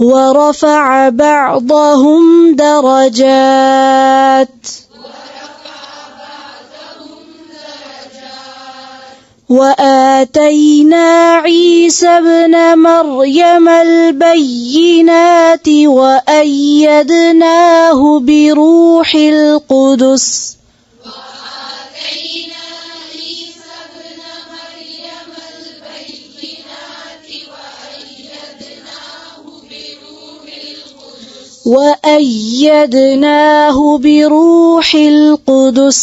ورفع بعضهم درجات وآتينا عيسى ابن مريم البينات وأيدناه بروح القدس وأيدناه بروح القدس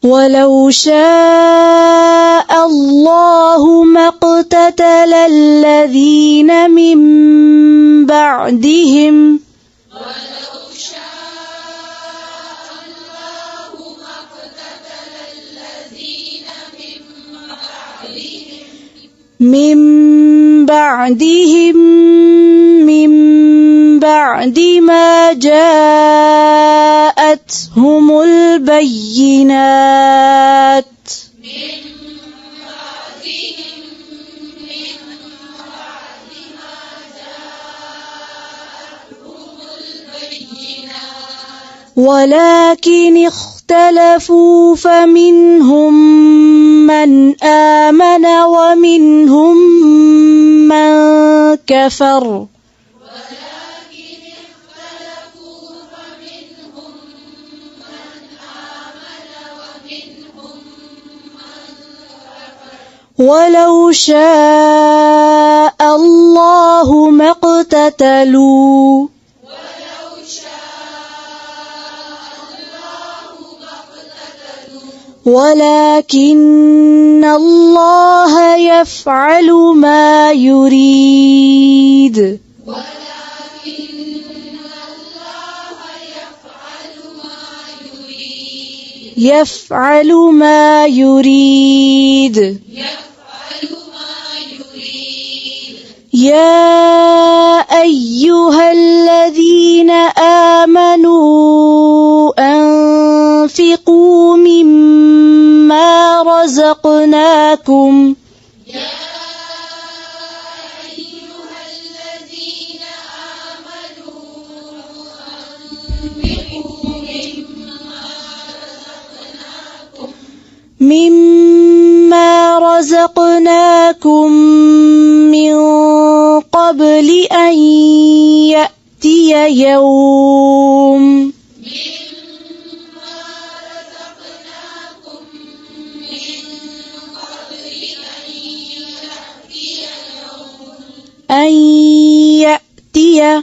ولو شاء الله ما اقتتل الذين من بعدهم من بعد ما جاءتهم البينات ولكن اختلفوا فمنهم من آمن ومنهم من كفر ولو شاء الله ما اقتتلوا ولكن الله يفعل ما يريد يفعل ما يريد يا أيها الذين آمنوا أنفقوا مما رزقناكم مما رزقناكم من قبل أن يأتي يوم أن يأتي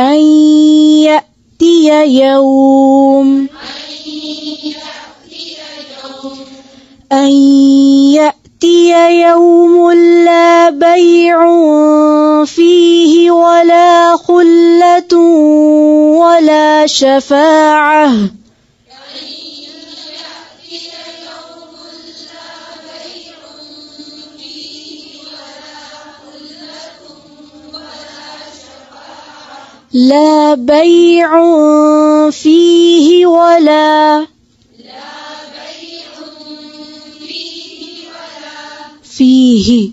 أن يأتي يوم أن يأتي يوم لا بيع فيه ولا خلة ولا شفاعة لا بيع فيه ولا فيه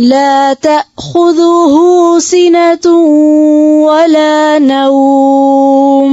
لا تأخذه سنة ولا نوم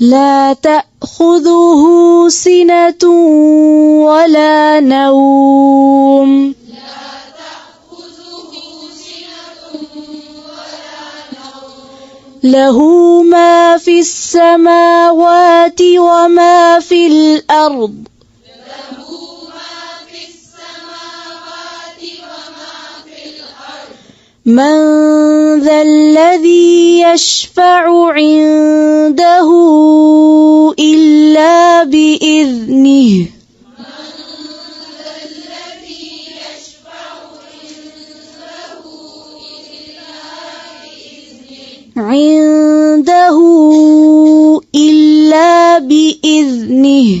لا تأخذه سنة ولا نوم له ما في السماوات وما في الأرض من ذا الذي يشفع عنده إلا بإذنه عنده إلا بإذنه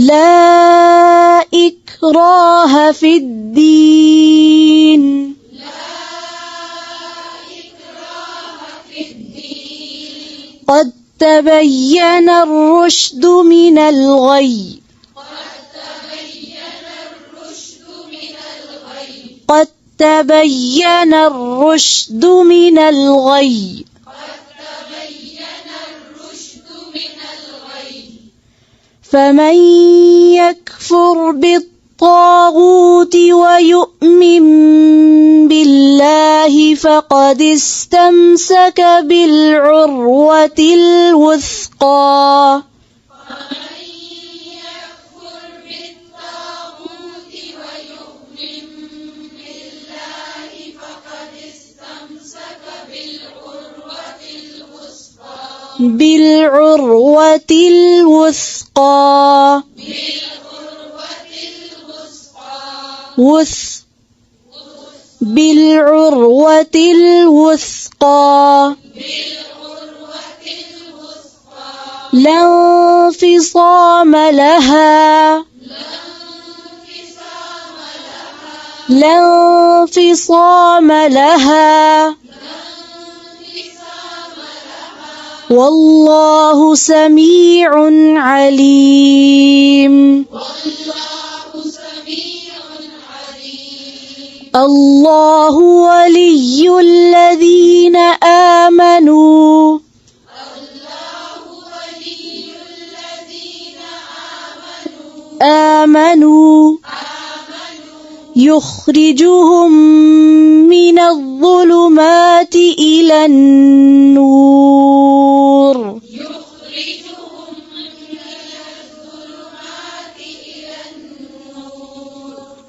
لا إكراه في الدين قد تبين الرشد من الغي قد تبين الرشد من الغي فمن يكفر بالطاغوت ويؤمن بالله فقد استمسك بالعروة الوثقى بالعروة الوثقى بالعروة الوثقى لا انفصام لها لا انفصام لها والله سميع عليم الله ولي الذين آمنوا يخرجهم من الظلمات إلى النور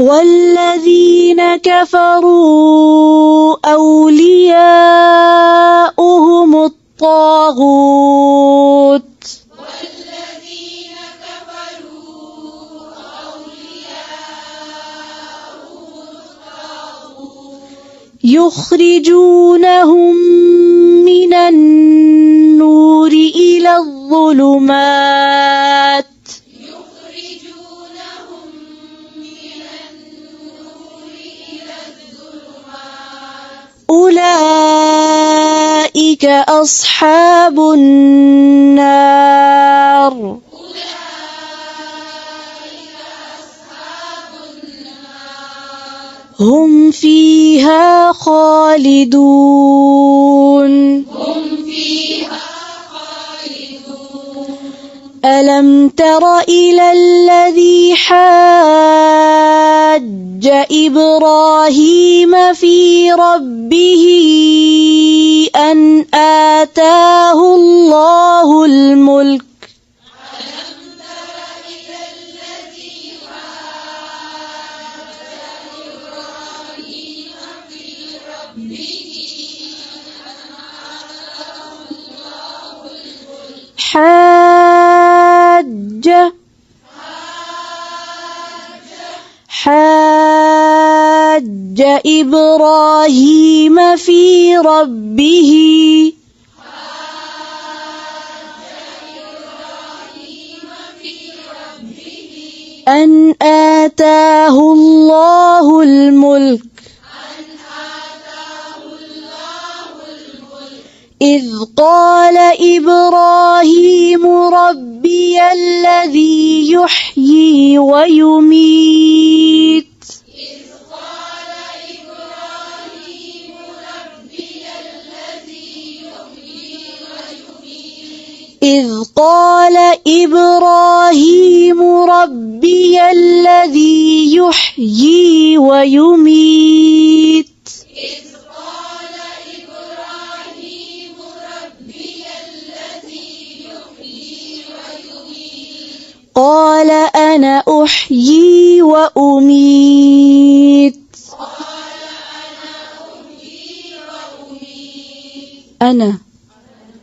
والذين كفروا أولياؤهم الطاغوت يخرجونهم من النور إلى الظلمات أولئك أصحاب النار هم فيها خالدون ألم تر إلى الذي حاج إبراهيم في ربه أن آتاه الله الملك حاج إبراهيم في ربه أن آتاه الله الملك إذ قال إبراهيم ربي الذي يحيي ويميت إذ قال إبراهيم ربي الذي يحيي ويميت قال أنا أحيي وأميت أنا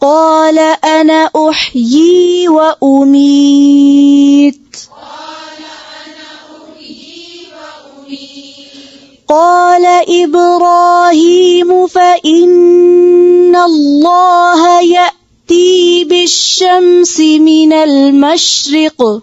قال أنا أحيي وأميت قال قال إبراهيم فإن الله يأتي بالشمس من المشرق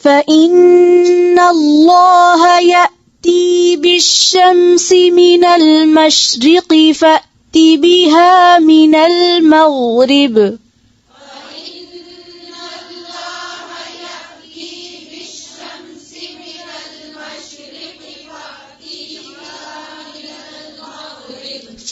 فإن الله يأتي بالشمس من المشرق فأت بها من المغرب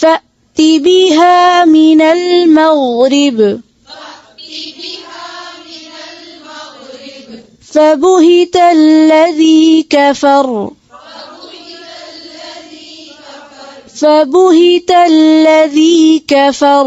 فأت بها من المغرب فبهت الذي كفر فبهت الذي كفر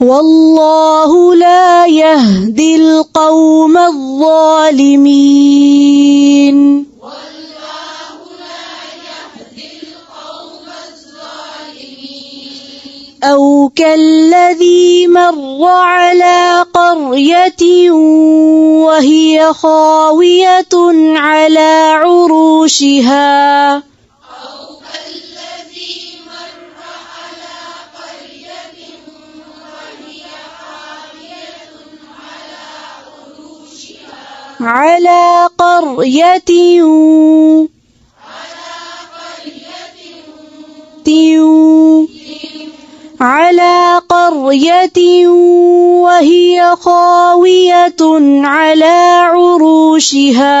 والله لا يهدي القوم الظالمين أو كالذي مر على قرية وهي خاوية على عروشها على قرية وهي خاوية على عروشها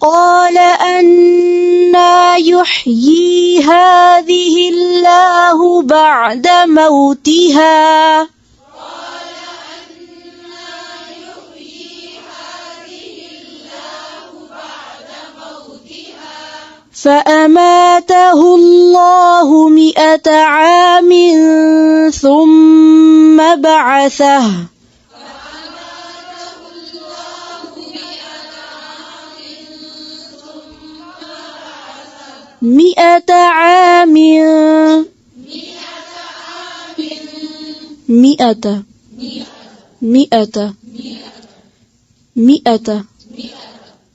قال أنى يحيي هذه الله بعد موتها فأماته الله 100 عام ثم بعثه مئة عام مئة مئة مئة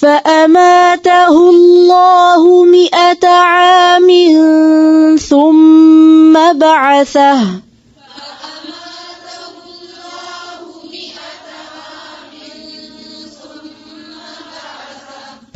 فأماته الله 100 عام ثم بعثه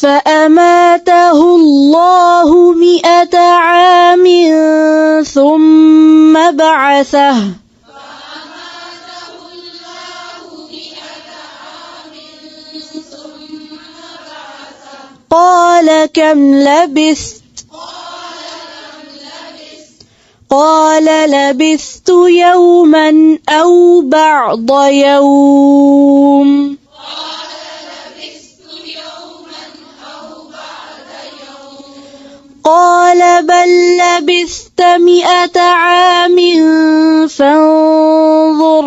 فأماته الله 100 عام ثم بعثه قال كم لبثت قال لبثت يوما أو بعض يوم قال بل لبثت 100 عام فانظر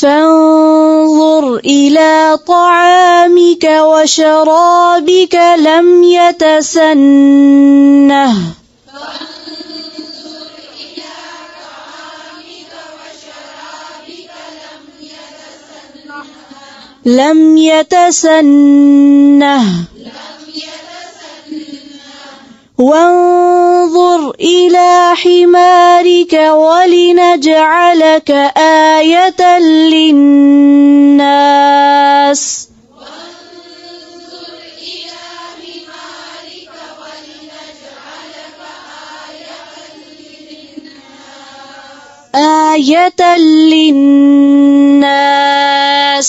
فانظر إلى طعامك وشرابك لم يتسنه لم يتسنه وانظر إلى حمارك ولنجعلك آية للناس آية للناس.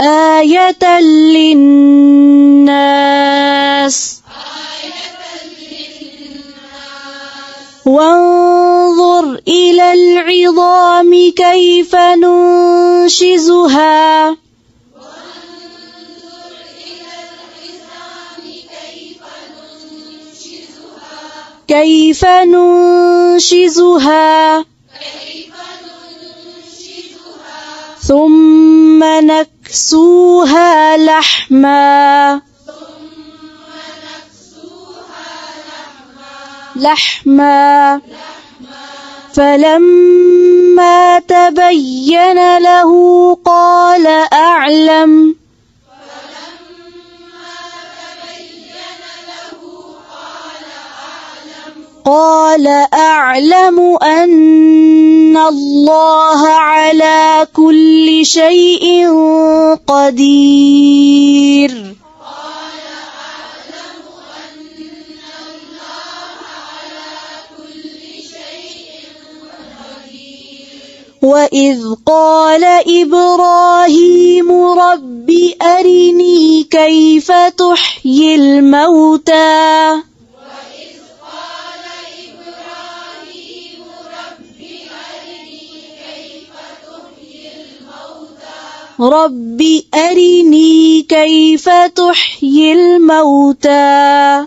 آية للناس وانظر إلى العظام كيف ننشزها ثم نكسوها لحما فلما تبين له قال أعلم أن الله على كل شيء قدير. وإذ قال إبراهيم رب أرني كيف تحيي الموتى رب أرني كيف تحيي الموتى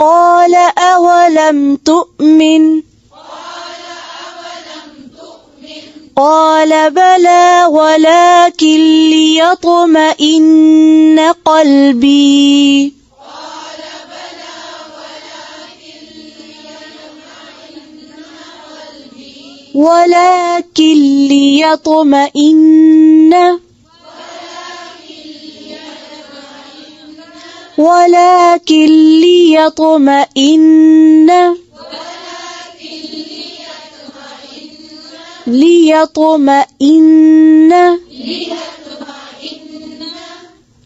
قال أولم تؤمن قال بلى ولكن ليطمئن قلبي ولكن ليطمئن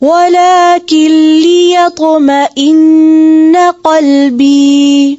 ولكن ليطمئن قلبي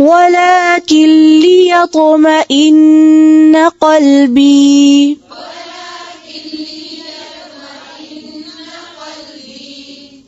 ولكن ليطمئن قلبي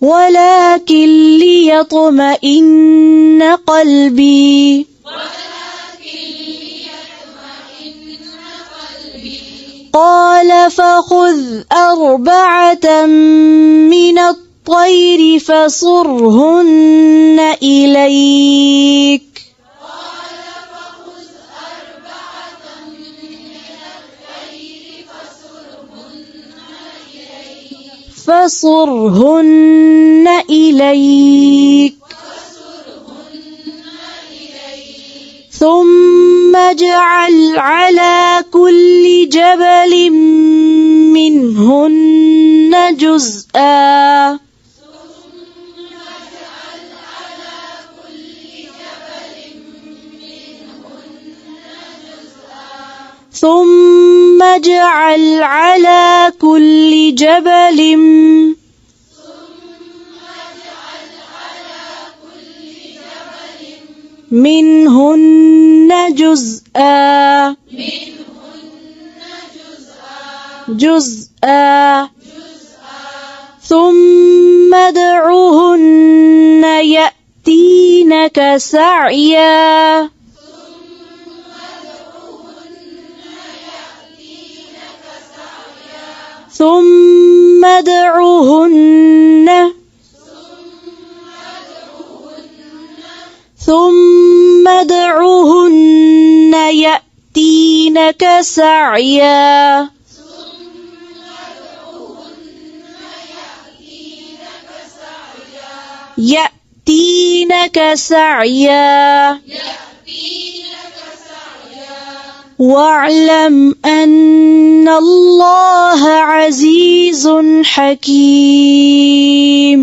ولكن ليطمئن قلبي قال فخذ أربعة من الطير فصرهن إليك ثم اجعل على كل جبل منهن جزءا ثم اجعل على كل جبل منهن جزءا ثم ادعهن يأتينك سعيا ثم ادعهن يأتينك سعيا واعلم أن الله عزيز حكيم.